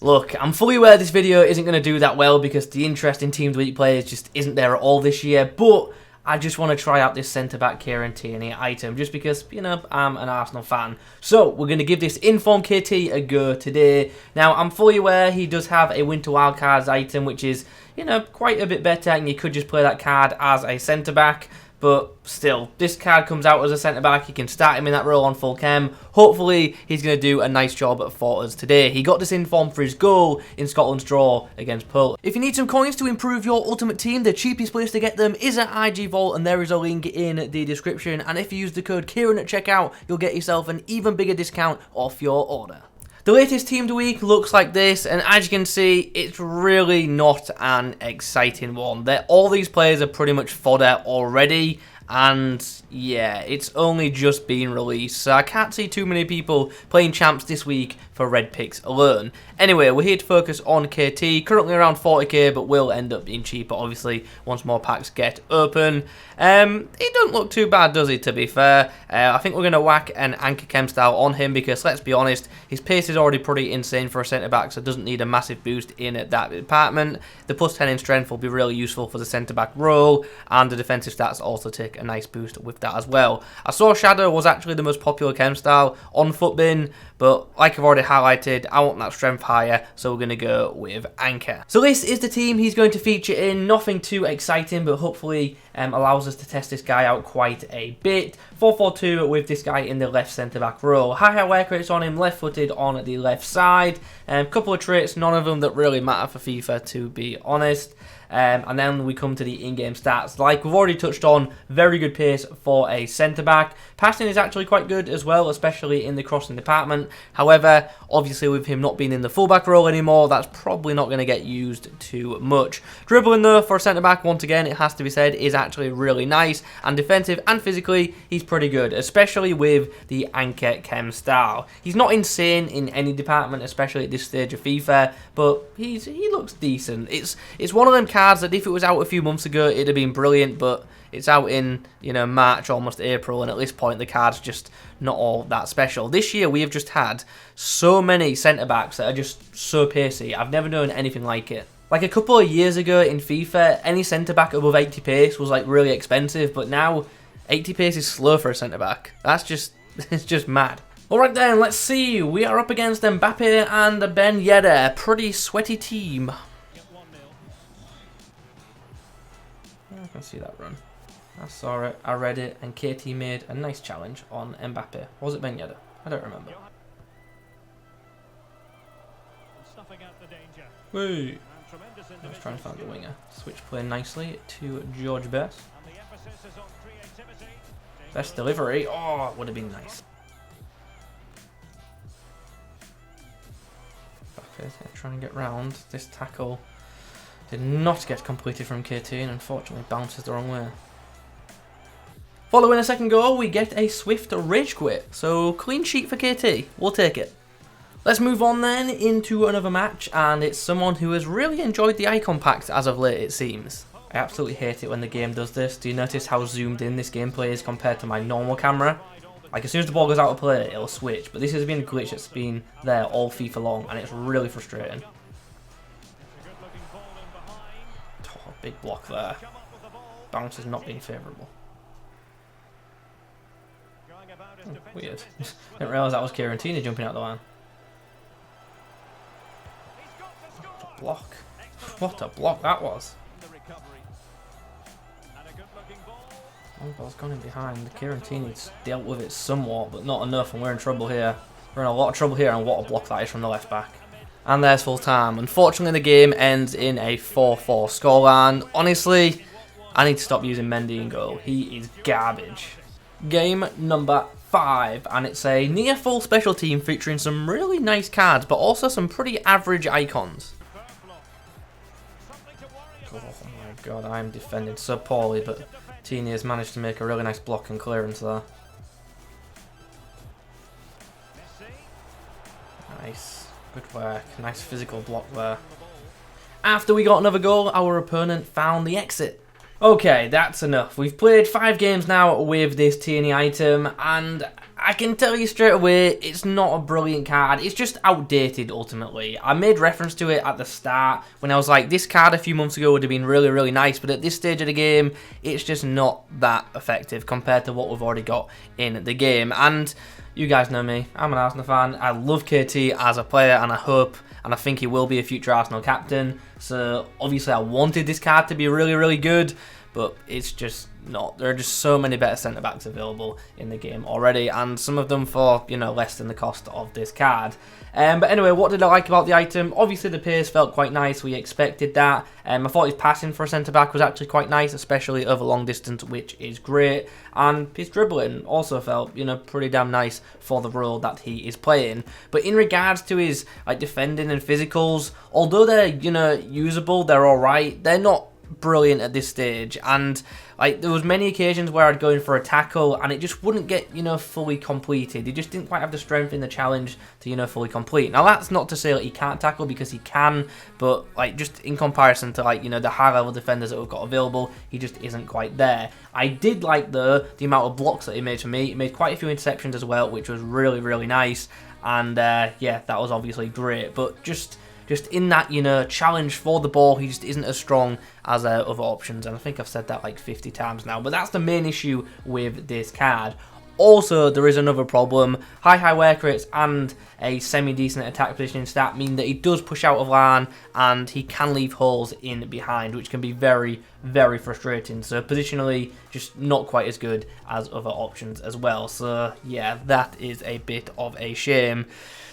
Look, I'm fully aware this video isn't going to do that well because the interest in Team of the Week players just isn't there at all this year, but I just want to try out this centre-back Kieran Tierney item just because, you know, I'm an Arsenal fan. So, we're going to give this Inform KT a go today. Now, I'm fully aware he does have a Winter Wildcards item, which is, you know, quite a bit better, and you could just play that card as a centre-back. But still, this card comes out as a centre-back. You can start him in that role on full chem. Hopefully, he's going to do a nice job for us today. He got this in form for his goal in Scotland's draw against Poland. If you need some coins to improve your ultimate team, the cheapest place to get them is at IG Vault, and there is a link in the description. And if you use the code Kieran at checkout, you'll get yourself an even bigger discount off your order. The latest Team of the Week looks like this, and as you can see, it's really not an exciting one. All these players are pretty much fodder already, and yeah, it's only just been released, so I can't see too many people playing champs this week for red picks alone. Anyway, we're here to focus on KT, currently around 40k, but will end up being cheaper, obviously, once more packs get open. He doesn't look too bad, does he, to be fair? I think we're going to whack an Anchor Chem style on him because, let's be honest, his pace is already pretty insane for a centre-back, so doesn't need a massive boost in that department. The plus 10 in strength will be really useful for the centre-back role, and the defensive stats also take a nice boost with that as well. I saw Shadow was actually the most popular chem style on Footbin, but like I've already highlighted, I want that strength higher, so we're going to go with Anchor. So this is the team he's going to feature in. Nothing too exciting, but hopefully allows us to test this guy out quite a bit. 4-4-2 with this guy in the left centre-back role. High work rates on him, left-footed on the left side. Couple of traits, none of them that really matter for FIFA, to be honest. And then we come to the in-game stats. Like we've already touched on, very good pace for a centre-back. Passing is actually quite good as well, especially in the crossing department. However, obviously with him not being in the full-back role anymore, that's probably not going to get used too much. Dribbling though, for a centre-back, once again, it has to be said, is actually really nice. And defensive and physically, he's pretty good, especially with the Anchor Chem style. He's not insane in any department, especially at this stage of FIFA, but he looks decent. It's one of them cards that if it was out a few months ago, it'd have been brilliant, but it's out in, you know, March, almost April, and at this point the card's just not all that special. This year we have just had so many centre-backs that are just so pacey. I've never known anything like it. Like a couple of years ago in FIFA, any centre-back above 80 pace was like really expensive, but now 80 pace is slow for a centre-back. That's just, it's just mad. Alright then, let's see. We are up against Mbappe and Ben Yedder. Pretty sweaty team. I can see that run. I saw it, I read it, and KT made a nice challenge on Mbappe. Or was it Ben Yedder? I don't remember. Wait. I was trying to find the winger. Switch play nicely to George Best. Best delivery. Oh, it would have been nice. Mbappe, try and get round. This tackle did not get completed from KT and unfortunately bounces the wrong way. Following a second goal, we get a swift rage quit. So, clean sheet for KT. We'll take it. Let's move on then into another match, and it's someone who has really enjoyed the icon packs as of late, it seems. I absolutely hate it when the game does this. Do you notice how zoomed in this gameplay is compared to my normal camera? Like, as soon as the ball goes out of play, it'll switch, but this has been a glitch that's been there all FIFA long, and it's really frustrating. Oh, big block there. Bounce has not been favourable. Oh, weird. Didn't realise that was Kieran Tierney jumping out the line. Block. What a block that was. Oh, ball's gone in behind. Kieran Tierney's dealt with it somewhat, but not enough, and we're in trouble here. We're in a lot of trouble here, and what a block that is from the left back. And there's full time. Unfortunately, the game ends in a 4-4 scoreline. Honestly, I need to stop using Mendy in goal. He is garbage. Game number 5, and it's a near full special team featuring some really nice cards, but also some pretty average icons. Oh my god, I'm defending so poorly, but Tierney has managed to make a really nice block and clearance there. Nice, good work, nice physical block there. After we got another goal, our opponent found the exit. Okay, that's enough. We've played 5 games now with this Tierney item, and I can tell you straight away, it's not a brilliant card. It's just outdated, ultimately. I made reference to it at the start when I was like, this card a few months ago would have been really, really nice, but at this stage of the game, it's just not that effective compared to what we've already got in the game. And you guys know me, I'm an Arsenal fan. I love KT as a player, and I hope and I think he will be a future Arsenal captain. So obviously I wanted this card to be really, really good, but it's just not. There are just so many better centre-backs available in the game already, and some of them for, you know, less than the cost of this card. But anyway, what did I like about the item? Obviously the pace felt quite nice, we expected that. I thought his passing for a centre-back was actually quite nice, especially over long distance, which is great. And his dribbling also felt, you know, pretty damn nice for the role that he is playing. But in regards to his like defending and physicals, although they're, you know, usable, they're alright, they're not brilliant at this stage. And like there was many occasions where I'd go in for a tackle and it just wouldn't get, you know, fully completed. He just didn't quite have the strength in the challenge to, you know, fully complete. Now that's not to say that he can't tackle, because he can, but like just in comparison to like, you know, the high level defenders that we've got available, he just isn't quite there. I did like the amount of blocks that he made for me. He made quite a few interceptions as well, which was really, really nice. And yeah, that was obviously great, but just in that, you know, challenge for the ball, he just isn't as strong as other options. And I think I've said that like 50 times now, but that's the main issue with this card. Also, there is another problem. High work rates and a semi-decent attack positioning stat mean that he does push out of line and he can leave holes in behind, which can be very, very frustrating. So positionally, just not quite as good as other options as well. So yeah, that is a bit of a shame.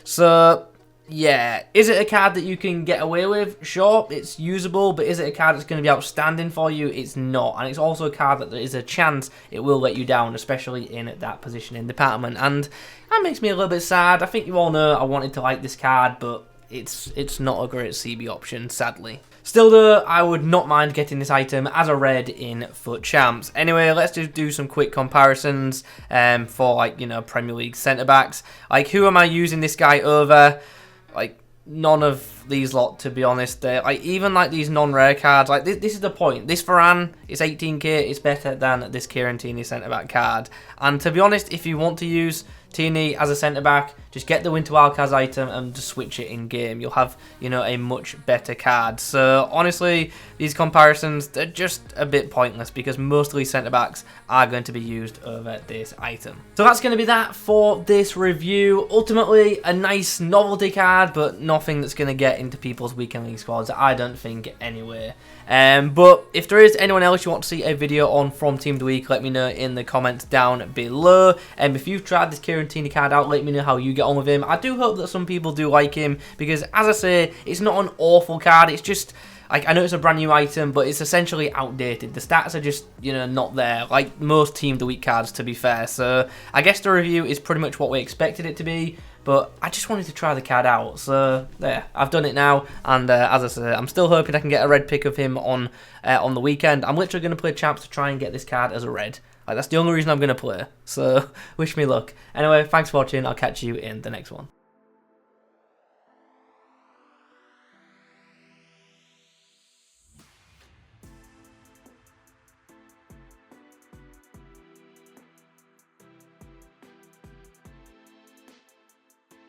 So yeah, is it a card that you can get away with? Sure, it's usable, but is it a card that's going to be outstanding for you? It's not. And it's also a card that there is a chance it will let you down, especially in that positioning department. And that makes me a little bit sad. I think you all know I wanted to like this card, but it's not a great CB option, sadly. Still though, I would not mind getting this item as a red in FUT Champs. Anyway, let's just do some quick comparisons for, like, you know, Premier League centre-backs. Like, who am I using this guy over? Like, none of these lot, to be honest. Like, even like these non-rare cards, like this is the point. This Varane is 18k, it's better than this Kieran Tierney centre-back card. And to be honest, if you want to use Tierney as a centre-back, just get the Winter Wildcards item and just switch it in-game. You'll have, you know, a much better card. So, honestly, these comparisons, they're just a bit pointless because mostly centre-backs are going to be used over this item. So that's going to be that for this review. Ultimately, a nice novelty card, but nothing that's going to get into people's weekend league squads, I don't think, anyway. But if there is anyone else you want to see a video on from Team of the Week, let me know in the comments down below. If you've tried this Kieran Tierney card out, let me know how you get on with him. I do hope that some people do like him, because as I say, it's not an awful card. It's just, like, I know it's a brand new item, but it's essentially outdated. The stats are just, you know, not there, like most Team of the Week cards, to be fair. So I guess the review is pretty much what we expected it to be, but I just wanted to try the card out. So there, I've done it now, and as I say, I'm still hoping I can get a red pick of him on the weekend. I'm literally going to play champs to try and get this card as a red. Like, that's the only reason I'm going to play. So wish me luck. Anyway, thanks for watching. I'll catch you in the next one.